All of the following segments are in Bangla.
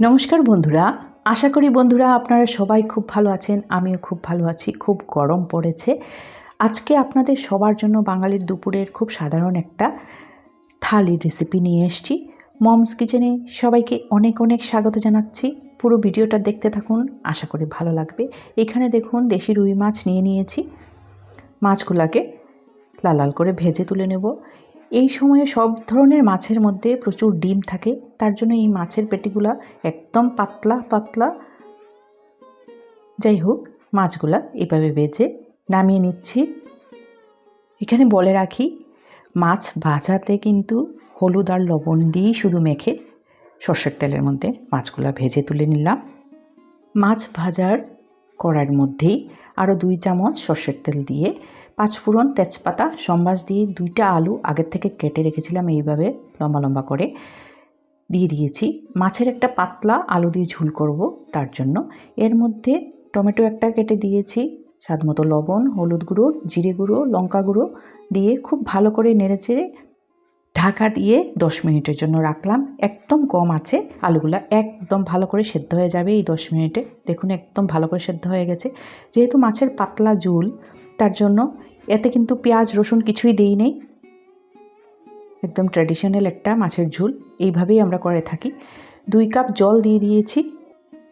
নমস্কার বন্ধুরা, আশা করি বন্ধুরা আপনারা সবাই খুব ভালো আছেন। আমিও খুব ভালো আছি। খুব গরম পড়েছে। আজকে আপনাদের সবার জন্য বাঙালির দুপুরের খুব সাধারণ একটা থালির রেসিপি নিয়ে এসেছি। মমস কিচেনে সবাইকে অনেক অনেক স্বাগত জানাচ্ছি। পুরো ভিডিওটা দেখতে থাকুন, আশা করি ভালো লাগবে। এখানে দেখুন দেশি রুই মাছ নিয়েছি। মাছগুলোকে লাল লাল করে ভেজে তুলে নেব। এই সময়ে সব ধরনের মাছের মধ্যে প্রচুর ডিম থাকে, তার জন্য এই মাছের পেটিগুলা একদম পাতলা পাতলা। যাই হোক, মাছগুলা এভাবে ভেজে নামিয়ে নিচ্ছি। এখানে বলে রাখি, মাছ ভাজাতে কিন্তু হলুদ আর লবণ দিয়েই শুধু মেখে সর্ষের তেলের মধ্যে মাছগুলা ভেজে তুলে নিলাম। মাছ ভাজার কড়াইয়ের মধ্যেই আরও 2 চামচ সর্ষের তেল দিয়ে 5 ফোড়ন, তেজপাতা, সম্বাস দিয়ে 2টা আলু আগের থেকে কেটে রেখেছিলাম এইভাবে লম্বা লম্বা করে দিয়ে দিয়েছি। মাছের একটা পাতলা আলু দিয়ে ঝোল করব, তার জন্য এর মধ্যে টমেটো একটা কেটে দিয়েছি, স্বাদমতো লবণ, হলুদ গুঁড়ো, জিরে গুঁড়ো, লঙ্কা গুঁড়ো দিয়ে খুব ভালো করে নেড়েচেড়ে ঢাকা দিয়ে 10 মিনিটের জন্য রাখলাম। একদম কম আছে, আলুগুলা একদম ভালো করে সেদ্ধ হয়ে যাবে এই 10 মিনিটে। দেখুন একদম ভালো করে সেদ্ধ হয়ে গেছে। যেহেতু মাছের পাতলা ঝোল, তার জন্য এতে কিন্তু পেঁয়াজ রসুন কিছুই দেই নেই। একদম ট্র্যাডিশনাল একটা মাছের ঝোল, এইভাবেই আমরা করে থাকি। 2 কাপ জল দিয়ে দিয়েছি।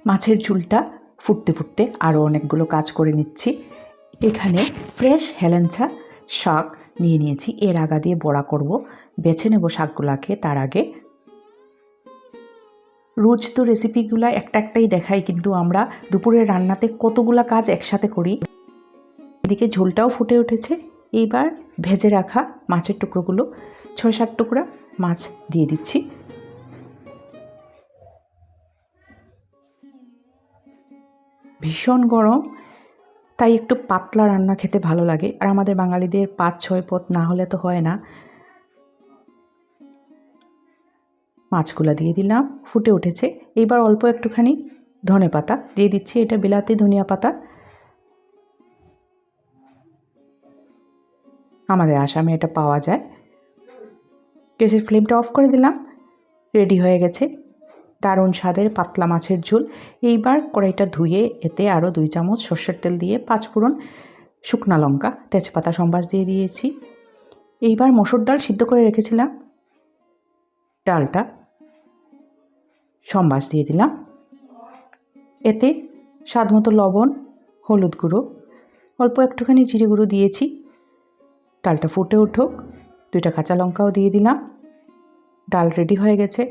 মাছের ঝোলটা ফুটতে ফুটতে আরও অনেকগুলো কাজ করে নিচ্ছি। এখানে ফ্রেশ হেলেঞ্চা শাক নিয়েছি। এর আগা দিয়ে বড়া করব, বেছে নেব শাকগুলাকে। তার আগে রোজ তো রেসিপিগুলো একটাই দেখাই, কিন্তু আমরা দুপুরের রান্নাতে কতগুলা কাজ একসাথে করি। এদিকে ঝোলটাও ফুটে উঠেছে। এইবার ভেজে রাখা মাছের টুকরোগুলো 6-7 টুকরা মাছ দিয়ে দিচ্ছি। ভীষণ গরম, তাই একটু পাতলা রান্না খেতে ভালো লাগে। আর আমাদের বাঙালিদের 5-6 পদ না হলে তো হয় না। মাছগুলো দিয়ে দিলাম, ফুটে উঠেছে। এইবার অল্প একটুখানি ধনে পাতা দিয়ে দিচ্ছি। এটা বিলাতি ধনিয়া পাতা, আমাদের আসামে এটা পাওয়া যায়। গ্যাসের ফ্লেমটা অফ করে দিলাম। রেডি হয়ে গেছে দারুণ স্বাদের পাতলা মাছের ঝোল। এইবার কড়াইটা ধুয়ে এতে আরও 2 চামচ সর্ষের তেল দিয়ে 5 ফোড়ন, শুকনা লঙ্কা, তেজপাতা, সম্বাস দিয়ে দিয়েছি। এইবার মসুর ডাল সিদ্ধ করে রেখেছিলাম, ডালটা সম্বাস দিয়ে দিলাম। এতে স্বাদমতো লবণ, হলুদ গুঁড়ো, অল্প একটুখানি জিরে গুঁড়ো দিয়েছি। ডালটা ফুটে উঠুক, 2টা কাঁচা লঙ্কাও দিয়ে দিলাম। ডাল রেডি হয়ে গেছে।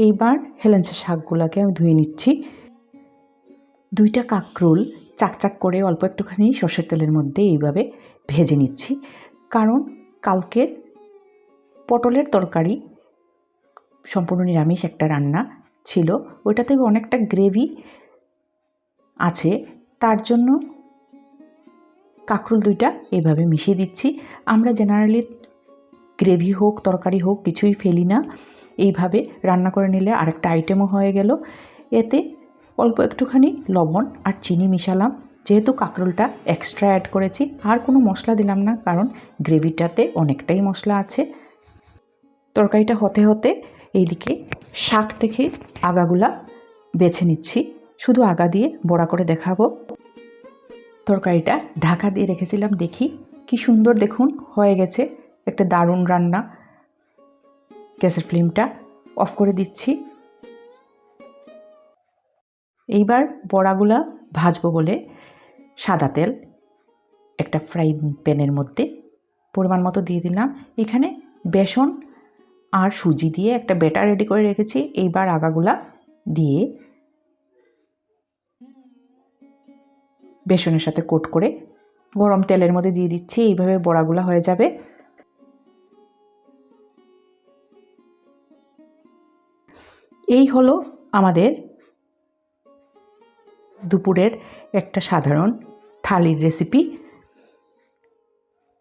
এইবার হেলেঞ্চা শাকগুলোকে আমি ধুয়ে নিচ্ছি। 2টা কাঁকরোল চাকচাক করে অল্প একটুখানি সর্ষের তেলের মধ্যে এইভাবে ভেজে নিচ্ছি, কারণ কালকের পটলের তরকারি সম্পূর্ণ নিরামিষ একটা রান্না ছিল, ওইটাতে অনেকটা গ্রেভি আছে, তার জন্য কাঁকরোল 2টা এইভাবে মিশিয়ে দিচ্ছি। আমরা জেনারেলি গ্রেভি হোক তরকারি হোক কিছুই ফেলি না, এইভাবে রান্না করে নিলে আরেকটা আইটেমও হয়ে গেল। এতে অল্প একটুখানি লবণ আর চিনি মিশালাম, যেহেতু কাঁকরোলটা এক্সট্রা অ্যাড করেছি। আর কোনো মশলা দিলাম না, কারণ গ্রেভিটাতে অনেকটাই মশলা আছে। তরকারিটা হতে হতে এইদিকে শাক থেকে আগাগুলা বেছে নিচ্ছি, শুধু আগা দিয়ে বড়া করে দেখাবো। তরকারিটা ঢাকা দিয়ে রেখেছিলাম, দেখি কি সুন্দর দেখুন হয়ে গেছে একটা দারুণ রান্না। গ্যাসের ফ্লেমটা অফ করে দিচ্ছি। এইবার বড়াগুলা ভাজবো বলে সাদা তেল একটা ফ্রাই প্যানের মধ্যে পরিমাণ মতো দিয়ে দিলাম। এখানে বেসন আর সুজি দিয়ে একটা ব্যাটার রেডি করে রেখেছি। এইবার আগাগুলা দিয়ে বেসনের সাথে কোট করে গরম তেলের মধ্যে দিয়ে দিচ্ছি। এইভাবে বড়াগুলা হয়ে যাবে। এই হলো আমাদের দুপুরের একটা সাধারণ থালির রেসিপি।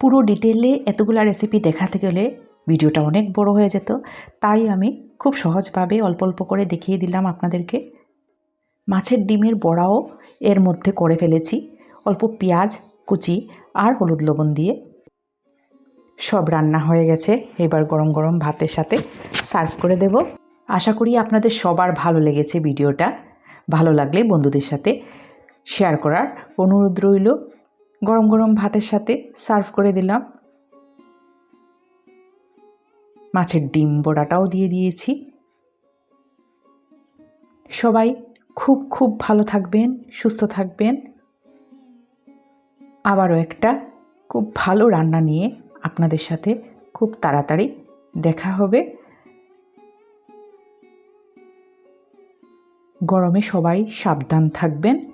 পুরো ডিটেলে এতগুলা রেসিপি দেখাতে গেলে ভিডিওটা অনেক বড় হয়ে যেত, তাই আমি খুব সহজভাবে অল্প অল্প করে দেখিয়ে দিলাম আপনাদেরকে। মাছের ডিমের বড়াও এর মধ্যে করে ফেলেছি, অল্প পেঁয়াজ কুচি আর হলুদ লবণ দিয়ে। সব রান্না হয়ে গেছে, এবার গরম গরম ভাতের সাথে সার্ভ করে দেব। আশা করি আপনাদের সবার ভালো লেগেছে ভিডিওটা। ভালো লাগলে বন্ধুদের সাথে শেয়ার করার অনুরোধ রইল। গরম গরম ভাতের সাথে সার্ভ করে দিলাম। মাছের ডিম বড়াটাও দিয়ে দিয়েছি। সবাই খুব খুব ভালো থাকবেন, সুস্থ থাকবেন। আবারও একটা খুব ভালো রান্না নিয়ে আপনাদের সাথে খুব তাড়াতাড়ি দেখা হবে। গরমে সবাই সাবধান থাকবেন।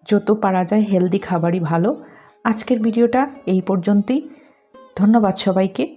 যত পারা যায় হেলদি খাবারই ভালো। আজকের ভিডিওটা এই পর্যন্তই। ধন্যবাদ সবাইকে।